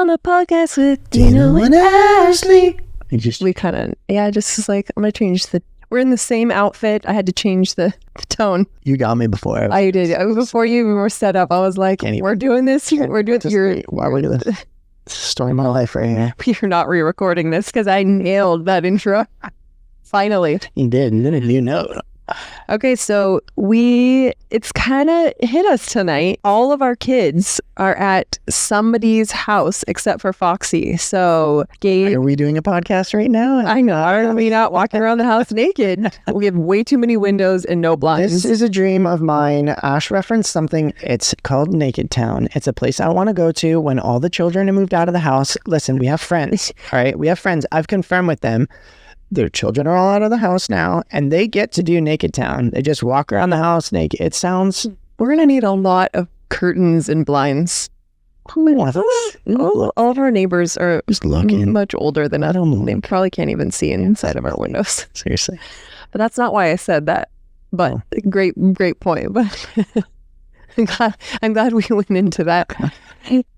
on a podcast with Dino and Ashley. We kind of, just was like, I'm going to change we're in the same outfit. I had to change the tone. You got me before. I did. Before you were set up, I was like, we're doing this. We're doing this. Why are we doing this? It's the story of my life right here. You're not re-recording this because I nailed that intro. Finally. You did. You know. Okay, so it's kind of hit us tonight. All of our kids are at somebody's house except for Foxy. So, Gabe. Are we doing a podcast right now? I know. Are we not walking around the house naked? We have way too many windows and no blinds. This is a dream of mine. Ash referenced something. It's called Naked Town. It's a place I want to go to when all the children have moved out of the house. Listen, we have friends. All right, we have friends. I've confirmed with them. Their children are all out of the house now, and they get to do Naked Town. They just walk around the house naked. It sounds... We're going to need a lot of curtains and blinds. All of our neighbors are just looking much older than us. They probably can't even see inside of our windows. Seriously. But that's not why I said that. But great point. But I'm glad we went into that.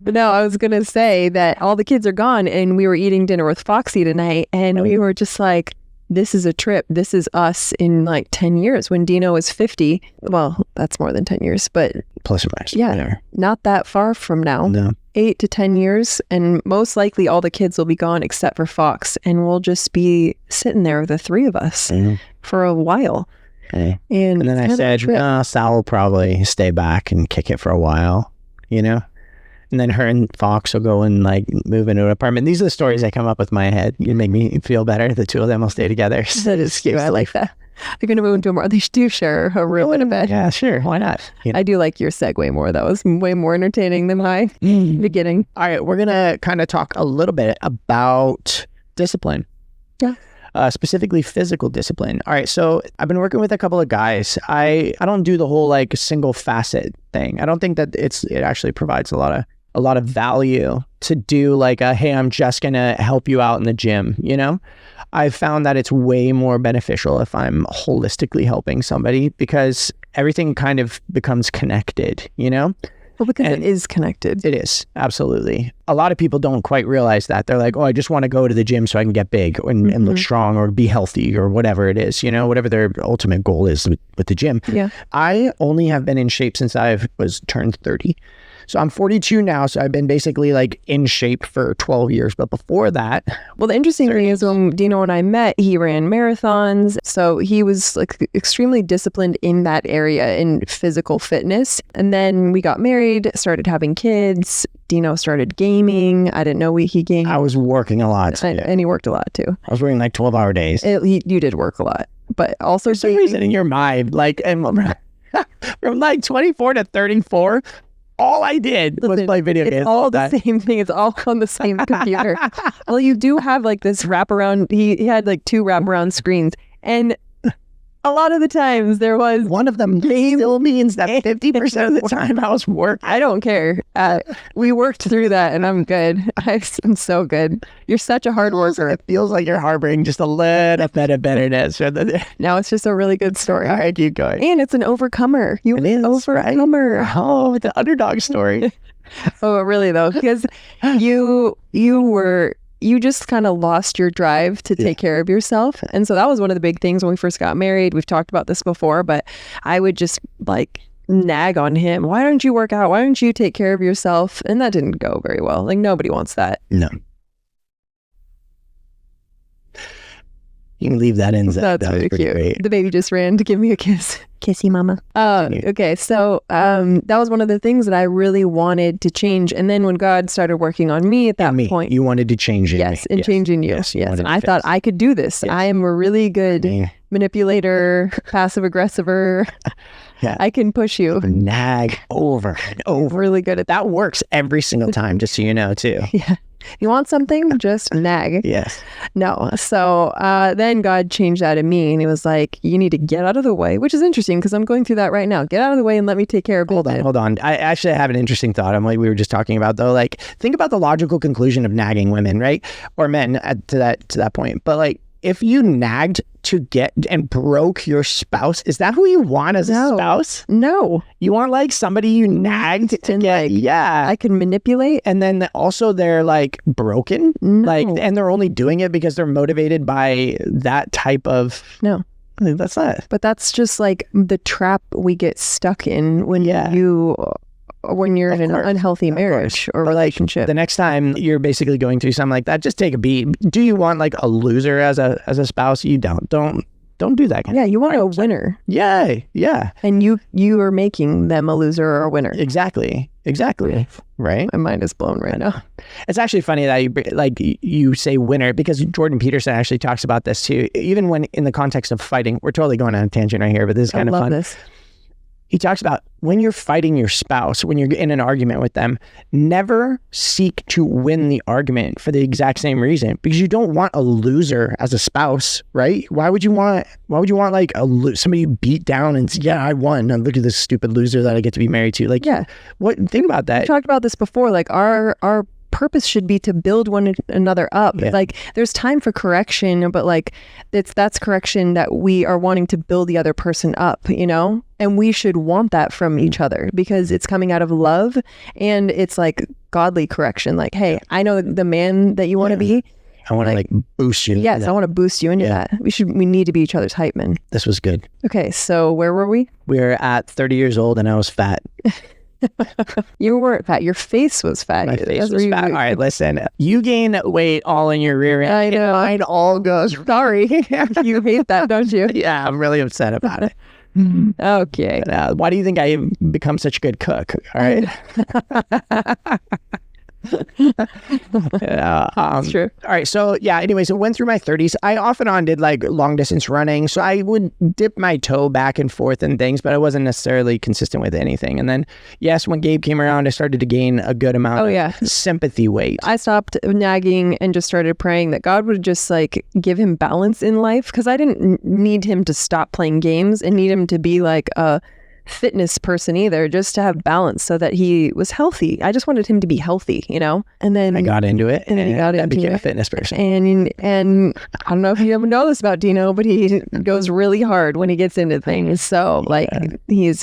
But no, I was going to say that all the kids are gone and we were eating dinner with Foxy tonight and we were just like, this is a trip. This is us in like 10 years when Dino is 50. Well, that's more than 10 years, but plus or minus. Yeah, whatever. Not that far from now. No. 8 to 10 years. And most likely all the kids will be gone except for Fox. And we'll just be sitting there, the three of us, for a while. Okay. And then I said, Sal will probably stay back and kick it for a while, you know? And then her and Fox will go and like move into an apartment. These are the stories that come up with my head. You make me feel better. The two of them will stay together. That is cute. I like that. They're going to move into they do share a room and a bed. Yeah, sure. Why not? You know? I do like your segue more. That was way more entertaining than my beginning. All right. We're going to kind of talk a little bit about discipline. Yeah. Specifically physical discipline. All right, so I've been working with a couple of guys. I don't do the whole like single facet thing. I don't think that it actually provides a lot of value to do like hey, I'm just gonna help you out in the gym, you know? I've found that it's way more beneficial if I'm holistically helping somebody because everything kind of becomes connected, you know? Well, because it is connected. It is, absolutely. A lot of people don't quite realize that. They're like, oh, I just want to go to the gym so I can get big and look strong or be healthy or whatever it is, you know, whatever their ultimate goal is with the gym. Yeah. I only have been in shape since I was turned 30. So I'm 42 now, so I've been basically like in shape for 12 years. But before that... Well, the interesting thing is when Dino and I met, he ran marathons. So he was like extremely disciplined in that area in physical fitness. And then we got married, started having kids. Dino started gaming. I didn't know he gamed. I was working a lot. And he worked a lot too. I was working like 12-hour days. You did work a lot. But also... For some reason in your mind, like from like 24 to 34... all I did was play video games. It's all the same thing. It's all on the same computer. Well, you do have like this wraparound. He had like 2 wraparound screens. And a lot of the times there was... One of them still means that 50% of the time I was working. I don't care. We worked through that and I'm good. I'm so good. You're such a hard worker. It feels like you're harboring just a little bit of bitterness. Now it's just a really good story. All right, keep going. And it's an overcomer. It is, overcomer. Right? Oh, the underdog story. Oh, really though? Because you just kind of lost your drive to take care of yourself. And so that was one of the big things when we first got married. We've talked about this before, but I would just like nag on him. Why don't you work out? Why don't you take care of yourself? And that didn't go very well. Like nobody wants that. No. You can leave that in. That's that really cute. Great. The baby just ran to give me a kiss. Kissy mama. Okay. So that was one of the things that I really wanted to change. And then when God started working on me at that point. You wanted to change it. Yes. And changing you. Yes. And I thought I could do this. Yes. I am a really good manipulator, passive aggressiver. Yeah. I can push you. Nag over and over. Really good at that. That works every single time, just so you know, too. Yeah. You want something? Just nag. Yes. No. So then God changed that in me and he was like, you need to get out of the way, which is interesting because I'm going through that right now. Get out of the way and let me take care of it. Hold on. I actually have an interesting thought. I'm like, we were just talking about though, like think about the logical conclusion of nagging women, right? Or men to that point. But like, if you nagged to get and broke your spouse, is that who you want as a spouse? No. You want like somebody you nagged to get, I can manipulate. and then also they're like broken, like, and they're only doing it because they're motivated by that type of. No. That's not. But that's just like the trap we get stuck in when you're in an unhealthy marriage or relationship. The next time you're basically going through something like that, just take a beat. Do you want like a loser as a spouse? You don't do that. You want a winner. Yeah. And you are making them a loser or a winner. Exactly. Right. My mind is blown right now. It's actually funny that you say winner, because Jordan Peterson actually talks about this too. Even when in the context of fighting, we're totally going on a tangent right here, but this is kind of fun. This. He talks about when you're fighting your spouse, when you're in an argument with them, never seek to win the argument for the exact same reason, because you don't want a loser as a spouse, right? Why would you want like somebody beat down and say, I won, and look at this stupid loser that I get to be married to? Like, think about that. We talked about this before. Like our purpose should be to build one another up. Like there's time for correction, but like that's correction that we are wanting to build the other person up, and we should want that from each other because it's coming out of love, and it's like godly correction. Like, hey, I know the man that you want to be. I want to like boost you. Yes, I want to boost you into that. We need to be each other's hype men. This was good. Okay, so where were we? We were at 30 years old and I was fat. You weren't fat. Your face was fat. My face was fat. All right, listen. You gain weight all in your rear end. I know. Mine all goes. Sorry. You hate that, don't you? Yeah, I'm really upset about it. Okay. Why do you think I become such a good cook? All right. That's true. All right. So anyways, I went through my 30s. I off and on did like long distance running. So I would dip my toe back and forth and things, but I wasn't necessarily consistent with anything. And then, when Gabe came around, I started to gain a good amount of sympathy weight. I stopped nagging and just started praying that God would just like give him balance in life, because I didn't need him to stop playing games and need him to be like a fitness person either, just to have balance so that he was healthy. I just wanted him to be healthy, and then I got into it, and then I became a fitness person. And I don't know if you ever know this about Dino, but he goes really hard when he gets into things. So he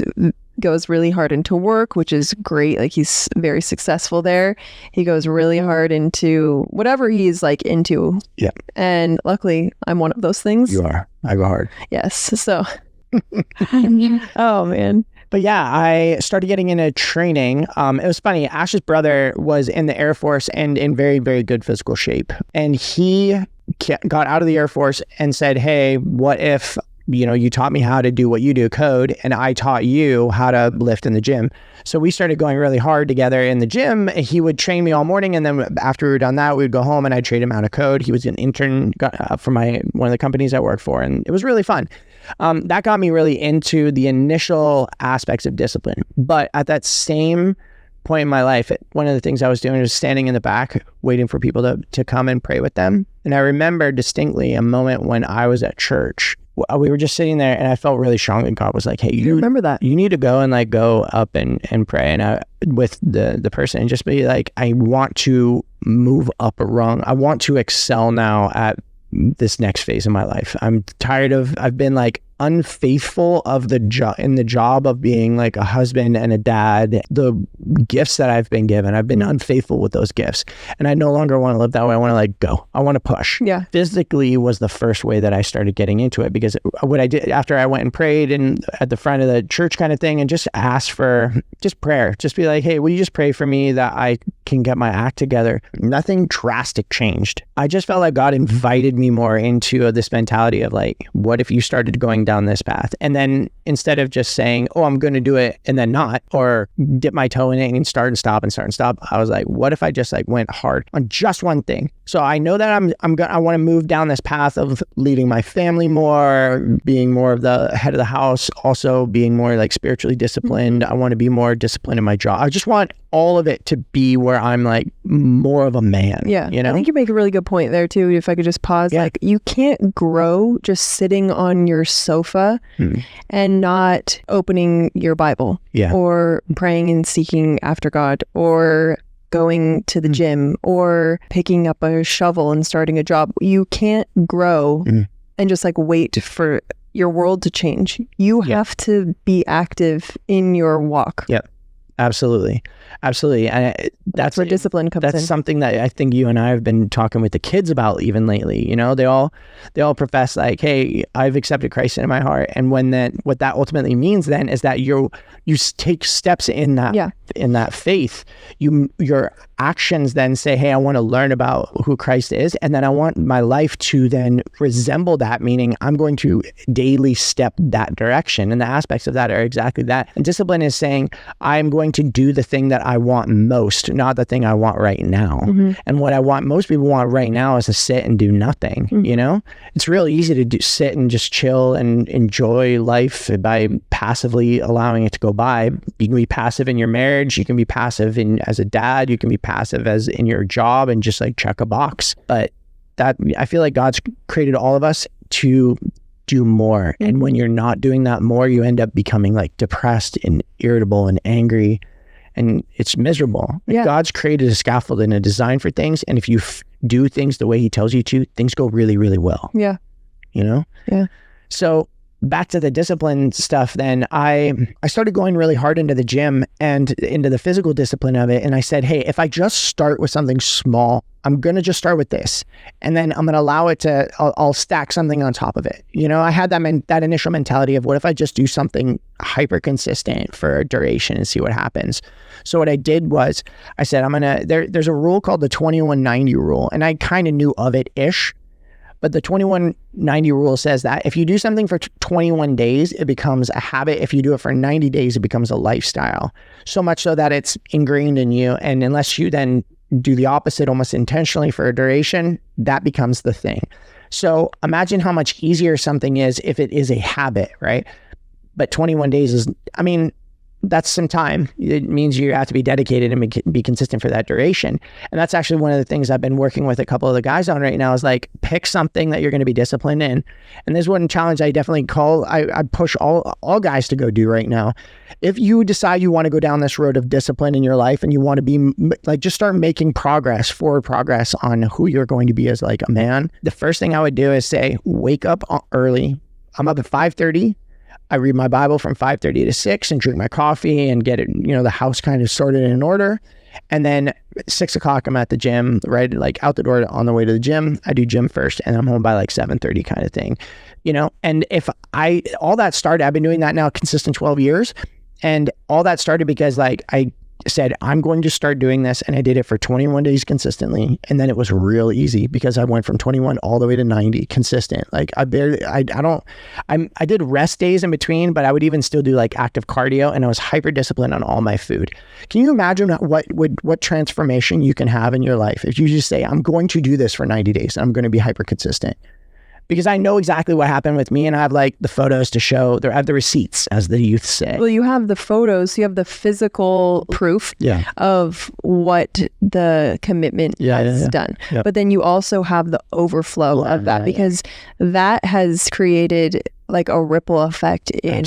goes really hard into work, which is great. Like he's very successful there. He goes really hard into whatever he's like into. Yeah. And luckily I'm one of those things. You are. I go hard. Yes. So oh man. But I started getting into training. It was funny. Ash's brother was in the Air Force and in very, very good physical shape. And he got out of the Air Force and said, hey, what if, you taught me how to do what you do, code, and I taught you how to lift in the gym. So we started going really hard together in the gym. He would train me all morning, and then after we were done that, we would go home and I'd trade him out of code. He was an intern for one of the companies I worked for, and it was really fun. That got me really into the initial aspects of discipline. But at that same point in my life, one of the things I was doing was standing in the back, waiting for people to come and pray with them. And I remember distinctly a moment when I was at church. We were just sitting there, and I felt really strong that God was like, hey, you remember that? You need to go and like go up and pray. And with the person, and just be like, I want to move up a rung. I want to excel now at this next phase of my life. I've been like unfaithful of the job of being like a husband and a dad. The gifts that I've been given, I've been unfaithful with those gifts, and I no longer want to live that way. I want to like go. I want to push. Yeah. Physically was the first way that I started getting into it, because what I did after I went and prayed and at the front of the church kind of thing, and just asked for just prayer, just be like, hey, will you just pray for me that I can get my act together? Nothing drastic changed. I just felt like God invited me more into this mentality of like, what if you started going down this path? And then instead of just saying, oh, I'm going to do it and then not, or dip my toe in it and start and stop, I was like, what if I just like went hard on just one thing? So I know that I want to move down this path of leading my family more, being more of the head of the house, also being more like spiritually disciplined. I want to be more disciplined in my job. I just want all of it to be where I'm like more of a man. Yeah. I think you make a really good point there too. If I could just pause, like you can't grow just sitting on your sofa and not opening your Bible or praying and seeking after God or going to the gym or picking up a shovel and starting a job. You can't grow and just like wait for your world to change. You have to be active in your walk. Yep. Absolutely. And that's where discipline comes in. That's something that I think you and I have been talking with the kids about even lately. You know, they all profess like, hey, I've accepted Christ into my heart. And what that ultimately means then is that you take steps in that faith. Your actions then say, hey, I want to learn about who Christ is. And then I want my life to then resemble that, meaning I'm going to daily step that direction. And the aspects of that are exactly that. And discipline is saying, I'm going to do the thing that I want most, not the thing I want right now. And what most people want right now is to sit and do nothing. You know, it's real easy to sit and just chill and enjoy life by passively allowing it to go by. You can be passive in your marriage. You can be passive as a dad. You can be passive as in your job and just like check a box. But that, I feel like God's created all of us to do more. And when you're not doing that more, you end up becoming like depressed and irritable and angry, and it's miserable. God's created a scaffold and a design for things, and if you do things the way he tells you to, things go really, really well. You know? So back to the discipline stuff, then I started going really hard into the gym and into the physical discipline of it. And I said, hey, if I just start with something small, I'm going to just start with this. And then I'm going to allow it to, I'll stack something on top of it. You know, I had that initial mentality of what if I just do something hyper consistent for a duration and see what happens. So what I did was I said, there's a rule called the 2190 rule. And I kind of knew of it-ish. But the 2190 rule says that if you do something for 21 days, it becomes a habit. If you do it for 90 days, it becomes a lifestyle. So much so that it's ingrained in you. And unless you then do the opposite almost intentionally for a duration, that becomes the thing. So imagine how much easier something is if it is a habit, right? But 21 days is, that's some time. It means you have to be dedicated and be consistent for that duration. And that's actually one of the things I've been working with a couple of the guys on right now is like, pick something that you're going to be disciplined in. And there's one challenge I definitely I push all guys to go do right now. If you decide you want to go down this road of discipline in your life and you want to be like, just start making forward progress on who you're going to be as like a man. The first thing I would do is say, wake up early. I'm up at 5:30. I read my Bible from 5:30 to 6 and drink my coffee and get it, the house kind of sorted in order. And then 6 o'clock, I'm at the gym, right? Like out the door on the way to the gym. I do gym first and I'm home by like 7:30 kind of thing, And if all that started, I've been doing that now consistent 12 years. And all that started because like I said, I'm going to start doing this. And I did it for 21 days consistently. And then it was real easy because I went from 21 all the way to 90 consistent. Like I did rest days in between, but I would even still do like active cardio and I was hyper disciplined on all my food. Can you imagine what transformation you can have in your life if you just say, I'm going to do this for 90 days and I'm going to be hyper consistent? Because I know exactly what happened with me and I have like the photos to show, I have the receipts, as the youth say. Well, you have the photos, you have the physical proof of what the commitment has done. Yep. But then you also have the overflow of that because that has created like a ripple effect in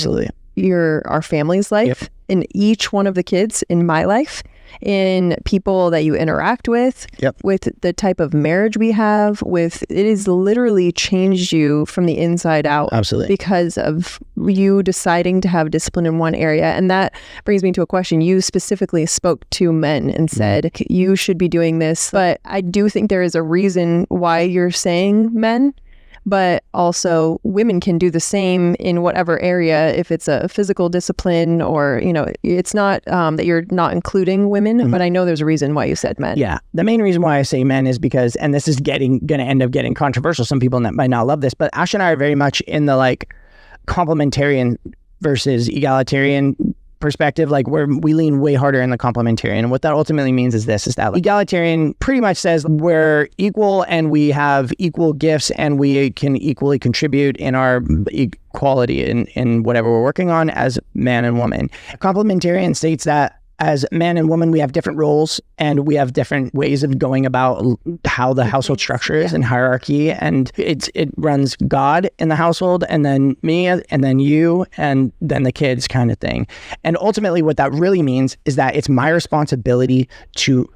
our family's life, in each one of the kids, in my life, in people that you interact with, with the type of marriage we have, it has literally changed you from the inside out. Absolutely. Because of you deciding to have discipline in one area. And that brings me to a question. You specifically spoke to men and said, you should be doing this. But I do think there is a reason why you're saying men. But also women can do the same in whatever area, if it's a physical discipline or, it's not that you're not including women, but I know there's a reason why you said men. Yeah. The main reason why I say men is because, and this is going to end up getting controversial. Some people might not love this, but Ash and I are very much in the like complementarian versus egalitarian perspective, like where we lean way harder in the complementarian. And what that ultimately means is that like, egalitarian pretty much says we're equal and we have equal gifts and we can equally contribute in our equality in whatever we're working on as man and woman. Complementarian states that as man and woman, we have different roles and we have different ways of going about how the household structure is and hierarchy. And it runs God in the household, and then me, and then you, and then the kids kind of thing. And ultimately what that really means is that it's my responsibility to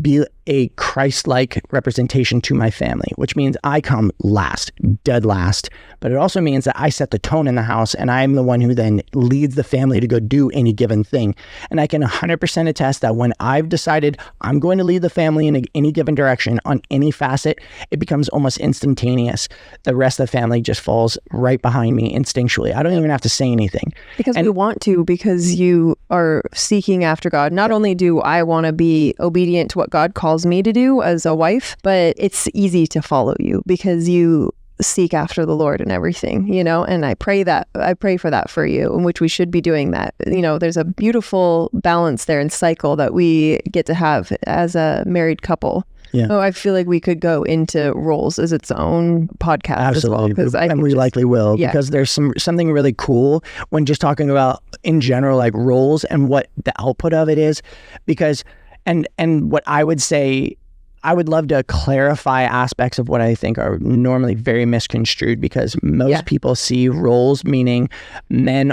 be a Christ-like representation to my family, which means I come last, dead last. But it also means that I set the tone in the house, and I'm the one who then leads the family to go do any given thing. And I can 100% attest that when I've decided I'm going to lead the family in any given direction on any facet, it becomes almost instantaneous. The rest of the family just falls right behind me instinctually. I don't even have to say anything. Because we want to, because you are seeking after God. Not only do I want to be obedient to what God calls me to do as a wife, but it's easy to follow you because you seek after the Lord and everything, and I pray for that for you, in which we should be doing that. There's a beautiful balance there and cycle that we get to have as a married couple. Yeah. Oh, I feel like we could go into roles as its own podcast. Absolutely. As well, and we likely will, because there's something really cool when just talking about in general, like roles and what the output of it is, because and what I would say, I would love to clarify aspects of what I think are normally very misconstrued, because most people see roles meaning men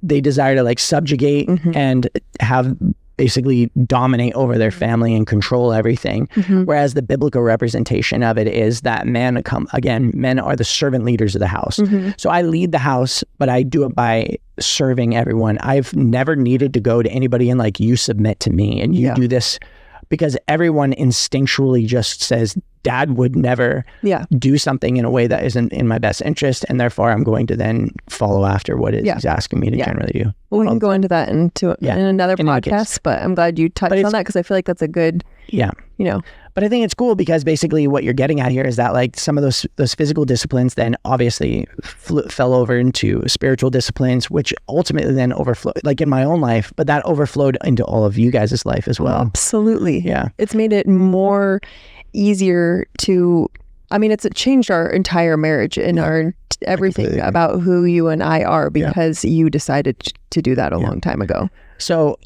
they desire to like subjugate and have basically dominate over their family and control everything. Whereas the biblical representation of it is that men are the servant leaders of the house. So I lead the house, but I do it by serving everyone. I've never needed to go to anybody and like, you submit to me and you do this, because everyone instinctually just says, Dad would never do something in a way that isn't in my best interest, and therefore I'm going to then follow after what he's asking me to generally do. Well, we can go into that in another podcast, but I'm glad you touched on that, because I feel like that's a good, But I think it's cool because basically what you're getting at here is that like some of those physical disciplines then obviously fell over into spiritual disciplines, which ultimately then overflowed, like in my own life, but that overflowed into all of you guys' life as well. Absolutely. Yeah. It's made it more easier it's changed our entire marriage and our everything about who you and I are, because you decided to do that a long time ago. So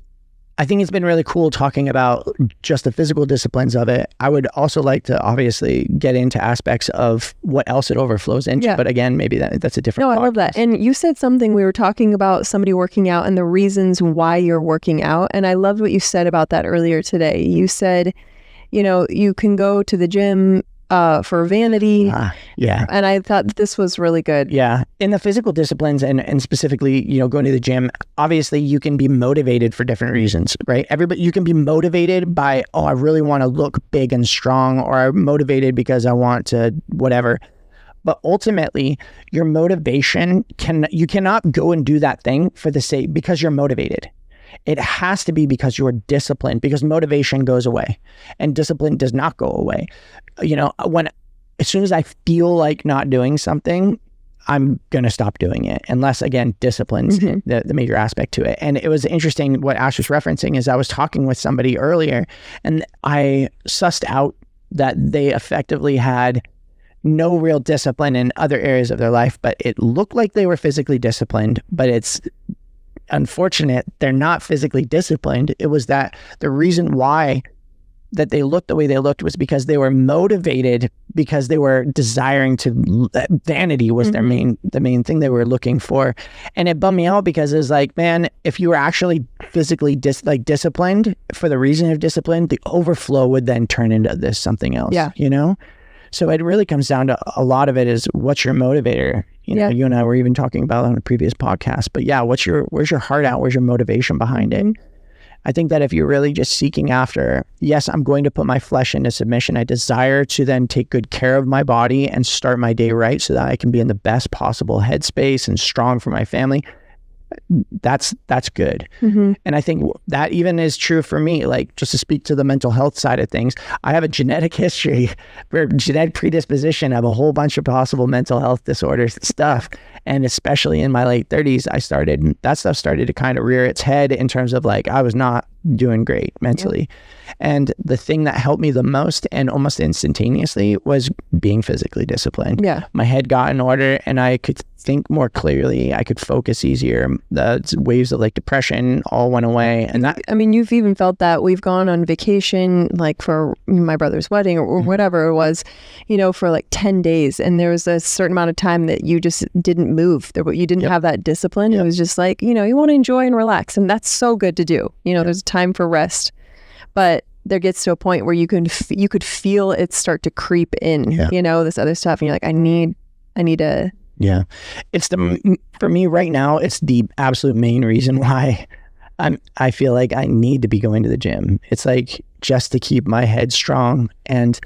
I think it's been really cool talking about just the physical disciplines of it. I would also like to obviously get into aspects of what else it overflows into. But again, maybe that's a different podcast. I love that. And you said something, we were talking about somebody working out and the reasons why you're working out. And I loved what you said about that earlier today. You said, you can go to the gym for vanity. And I thought this was really good. Yeah. In the physical disciplines and specifically, going to the gym, obviously you can be motivated for different reasons, right? You can be motivated by, I really want to look big and strong, or I'm motivated because I want to whatever. But ultimately, your motivation you cannot go and do that thing for the sake, because you're motivated. It has to be because you're disciplined, because motivation goes away and discipline does not go away. As soon as I feel like not doing something, I'm going to stop doing it, unless, again, discipline's the major aspect to it. And it was interesting what Ash was referencing is I was talking with somebody earlier and I sussed out that they effectively had no real discipline in other areas of their life, but it looked like they were physically disciplined, but it's unfortunate they're not physically disciplined. It was that the reason why that they looked the way they looked was because they were motivated, because they were desiring to, vanity was the main thing they were looking for. And it bummed me out, because it's like, man, if you were actually physically disciplined for the reason of discipline, the overflow would then turn into this something else. So it really comes down to, a lot of it is, what's your motivator? You and I were even talking about it on a previous podcast, but where's your heart at? Where's your motivation behind it? I think that if you're really just seeking after, yes, I'm going to put my flesh into submission. I desire to then take good care of my body and start my day right so that I can be in the best possible headspace and strong for my family. That's good. And I think that even is true for me. Like, just to speak to the mental health side of things, I have a genetic history, or genetic predisposition of a whole bunch of possible mental health disorders and stuff. And especially in my late 30s, that stuff started to kind of rear its head in terms of like, I was not doing great mentally. And the thing that helped me the most and almost instantaneously was being physically disciplined. Yeah. My head got in order and I could think more clearly. I could focus easier. The waves of like depression all went away. And that, I mean, you've even felt that. We've gone on vacation, like for my brother's wedding or whatever it was, you know, for like 10 days. And there was a certain amount of time that you just didn't move. You didn't have that discipline. It was just like, you know, you want to enjoy and relax. And that's so good to do. You know, there's time for rest. But there gets to a point where you could feel it start to creep in, you know, this other stuff. And you're like, I need to. Yeah. It's for me right now, it's the absolute main reason why I feel like I need to be going to the gym. It's like just to keep my head strong. And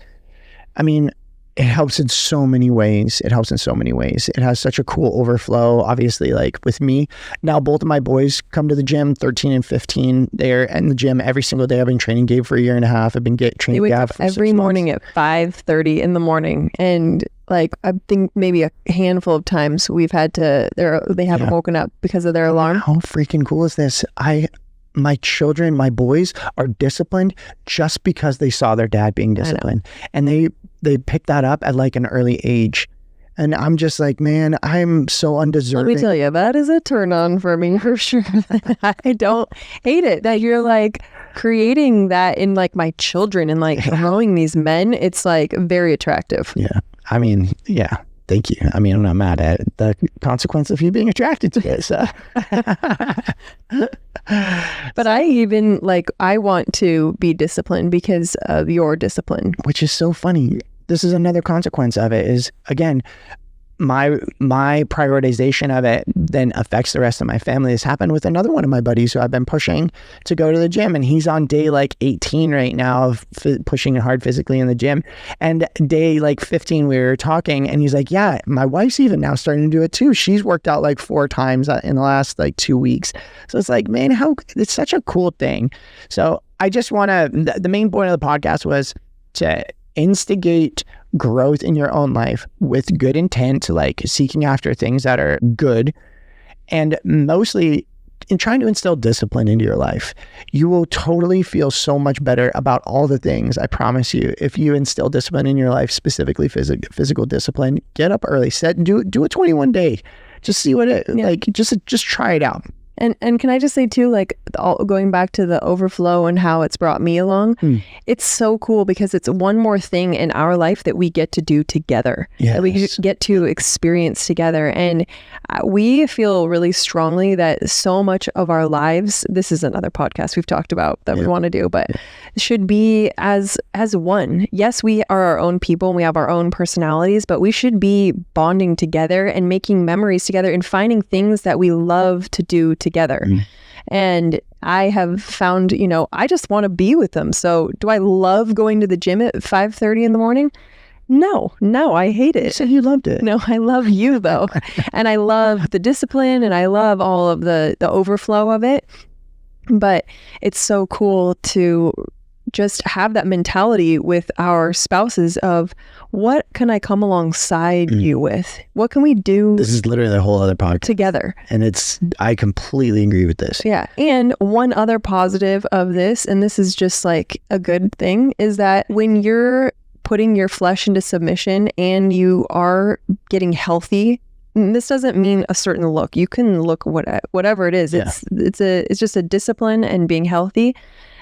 I mean, it helps in so many ways. It has such a cool overflow. Obviously, like with me, now both of my boys come to the gym, 13 and 15. They're in the gym every single day. I've been training Gabe for a year and a half. I've been training Gabe Gav for every morning at 5:30 in the morning. And like, I think maybe a handful of times we've had to, they haven't woken up because of their alarm. How freaking cool is this? My children, my boys are disciplined just because they saw their dad being disciplined. And they picked that up at like an early age. And I'm just like, man, I'm so undeserving. Let me tell you, that is a turn on for me for sure. I don't hate it that you're like creating that in like my children and like growing these men. It's like very attractive. Yeah. I mean, yeah. Thank you. I mean, I'm not mad at the consequence of you being attracted to it. So. But I even I want to be disciplined because of your discipline. Which is so funny. This is another consequence of it is, again, my prioritization of it then affects the rest of my family. This happened with another one of my buddies who I've been pushing to go to the gym, and he's on day 18 right now of pushing hard physically in the gym. And day 15 we were talking, and he's like, yeah, my wife's even now starting to do it too. She's worked out 4 times in the last 2 weeks. So it's like, man, it's such a cool thing. So I just want to, the main point of the podcast was to instigate growth in your own life with good intent, seeking after things that are good, and mostly in trying to instill discipline into your life. You will totally feel so much better about all the things, I promise you, if you instill discipline in your life, specifically physical discipline. Get up early, do a 21 day, just see what it just try it out. And can I just say too, going back to the overflow and how it's brought me along, it's so cool because it's one more thing in our life that we get to do together, that we get to experience together. And we feel really strongly that so much of our lives, this is another podcast we've talked about that we want to do, but should be as one. Yes, we are our own people and we have our own personalities, but we should be bonding together and making memories together and finding things that we love to do together. And I have found, I just want to be with them. So do I love going to the gym at 5:30 in the morning? No, I hate it. You said you loved it. No, I love you though. And I love the discipline and I love all of the overflow of it. But it's so cool to just have that mentality with our spouses of what can I come alongside you with? What can we do? This is literally a whole other podcast together. And I completely agree with this. Yeah. And one other positive of this, and this is just a good thing, is that when you're putting your flesh into submission and you are getting healthy, this doesn't mean a certain look. You can look whatever it is. Yeah. It's just a discipline and being healthy.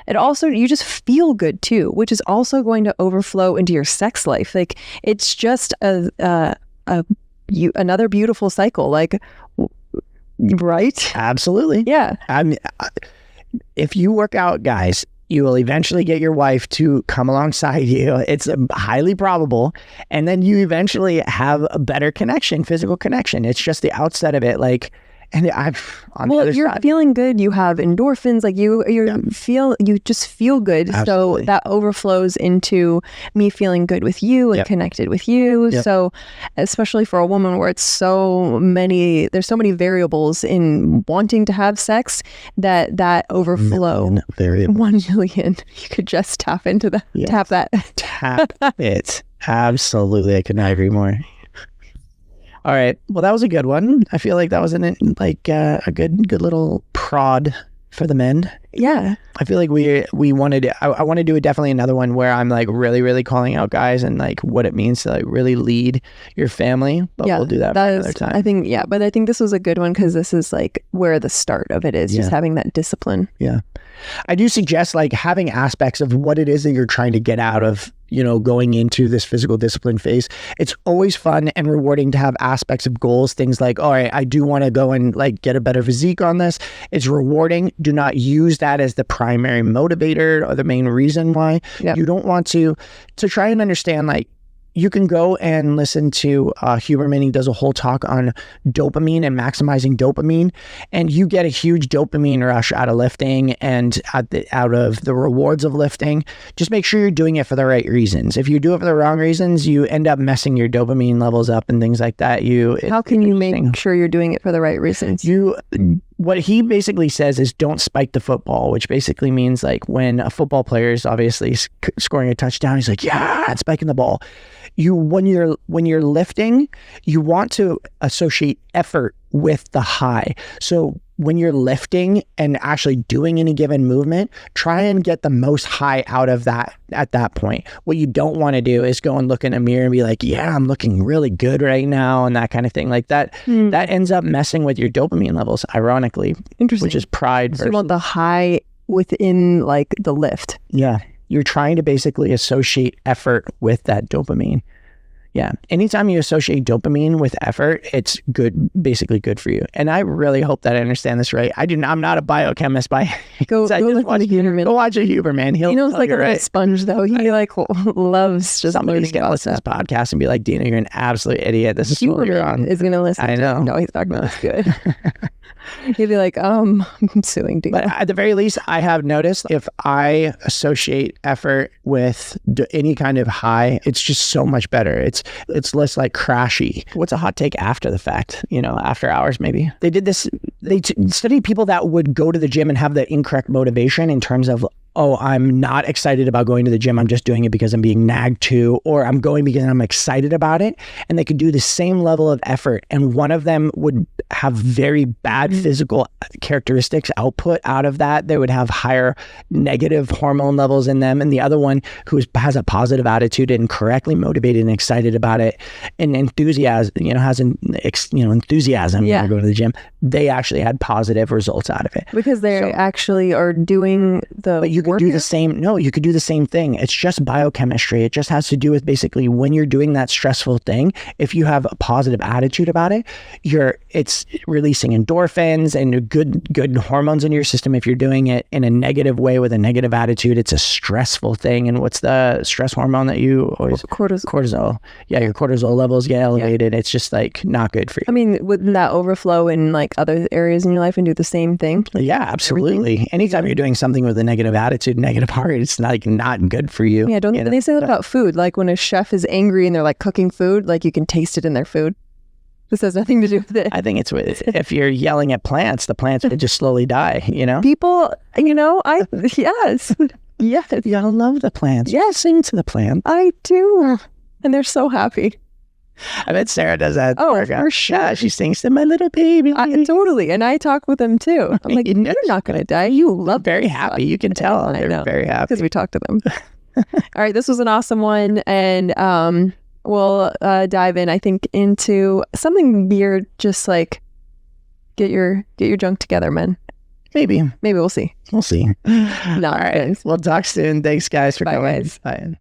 It also, you just feel good too, which is also going to overflow into your sex life. It's just another beautiful cycle. Right? Absolutely. Yeah. I mean, if you work out, guys, you will eventually get your wife to come alongside you. It's highly probable. And then you eventually have a better connection, physical connection. It's just the outset of it. And you're feeling good. You have endorphins. You just feel good. Absolutely. So that overflows into me feeling good with you and connected with you. Yep. So especially for a woman where there's so many variables in wanting to have sex, that overflow. 1 million. 1 million. You could just tap into that. Yes. Tap that. Tap it. Absolutely. I could not agree more. All right. Well, that was a good one. I feel like that was a good little prod for the men. Yeah. I feel like we wanted to, I want to do definitely another one where I'm like really, really calling out guys and like what it means to like really lead your family. But we'll do that for another time. I think, but I think this was a good one because this is like where the start of it is, just having that discipline. Yeah. I do suggest like having aspects of what it is that you're trying to get out of, going into this physical discipline phase. It's always fun and rewarding to have aspects of goals, things like, all right, I do want to go and like get a better physique on this. It's rewarding. Do not use that as the primary motivator or the main reason why. You don't want to try and understand, like, you can go and listen to Huberman. He does a whole talk on dopamine and maximizing dopamine, and you get a huge dopamine rush out of lifting and out of the rewards of lifting. Just make sure you're doing it for the right reasons. If you do it for the wrong reasons, you end up messing your dopamine levels up and things like that. How can you make sure you're doing it for the right reasons? What he basically says is don't spike the football, which basically means like when a football player is obviously scoring a touchdown, he's like, yeah, it's spiking the ball. When you're lifting, you want to associate effort with the high. So when you're lifting and actually doing any given movement, try and get the most high out of that at that point. What you don't want to do is go and look in a mirror and be like, yeah, I'm looking really good right now, and that kind of thing like that. That ends up messing with your dopamine levels, ironically. Interesting. Which is pride. So you want the high within like the lift. Yeah. You're trying to basically associate effort with that dopamine. Yeah. Anytime you associate dopamine with effort, it's good, basically good for you. And I really hope that I understand this right. I'm not a biochemist by go watch a Huberman. Go watch a Huberman. He knows like a little sponge though. He like loves just somebody's gonna listen to this podcast and be like, Dino, you're an absolute idiot. This is what you're on. Is gonna listen. I know. No, he's talking about this good. He'd be like, I'm suing Dino. But at the very least, I have noticed if I associate effort with any kind of high, it's just so much better. It's less like crashy. What's a hot take after the fact? After hours maybe. They did this. They studied people that would go to the gym and have the incorrect motivation in terms of, oh, I'm not excited about going to the gym. I'm just doing it because I'm being nagged to, or I'm going because I'm excited about it. And they could do the same level of effort. And one of them would have very bad physical characteristics output out of that. They would have higher negative hormone levels in them. And the other one who has a positive attitude and correctly motivated and excited about it and enthusiasm, has enthusiasm to go to the gym, they actually had positive results out of it. Because they actually are doing the But you could do the same. No, you could do the same thing. It's just biochemistry. It just has to do with basically when you're doing that stressful thing, if you have a positive attitude about it, it's releasing endorphins and good hormones in your system. If you're doing it in a negative way with a negative attitude, it's a stressful thing. And what's the stress hormone that you always... Cortisol. Yeah, your cortisol levels get elevated. Yeah. It's just like not good for you. I mean, wouldn't that overflow in like other areas in your life and do the same thing? Yeah, absolutely. Everything? Anytime you're doing something with a negative attitude, negative heart, it's like not good for you. Yeah, they say that about food? Like when a chef is angry and they're like cooking food, like you can taste it in their food. This has nothing to do with it. I think it's with, if you're yelling at plants, the plants would just slowly die, People, yes. Yeah, you gotta love the plants. Yeah, sing to the plant. I do. And they're so happy. I bet Sarah does that. Oh, for sure. Yeah, she sings to my little baby. Totally. And I talk with them too. I'm like, you're not going to die. You love very happy. You can tell. They're very happy. Because we talk to them. All right. This was an awesome one. And we'll dive in, I think, into something weird, just like get your junk together, men. Maybe we'll see. We'll see. No, all right. We'll talk soon. Thanks, guys, for coming. Guys. Bye.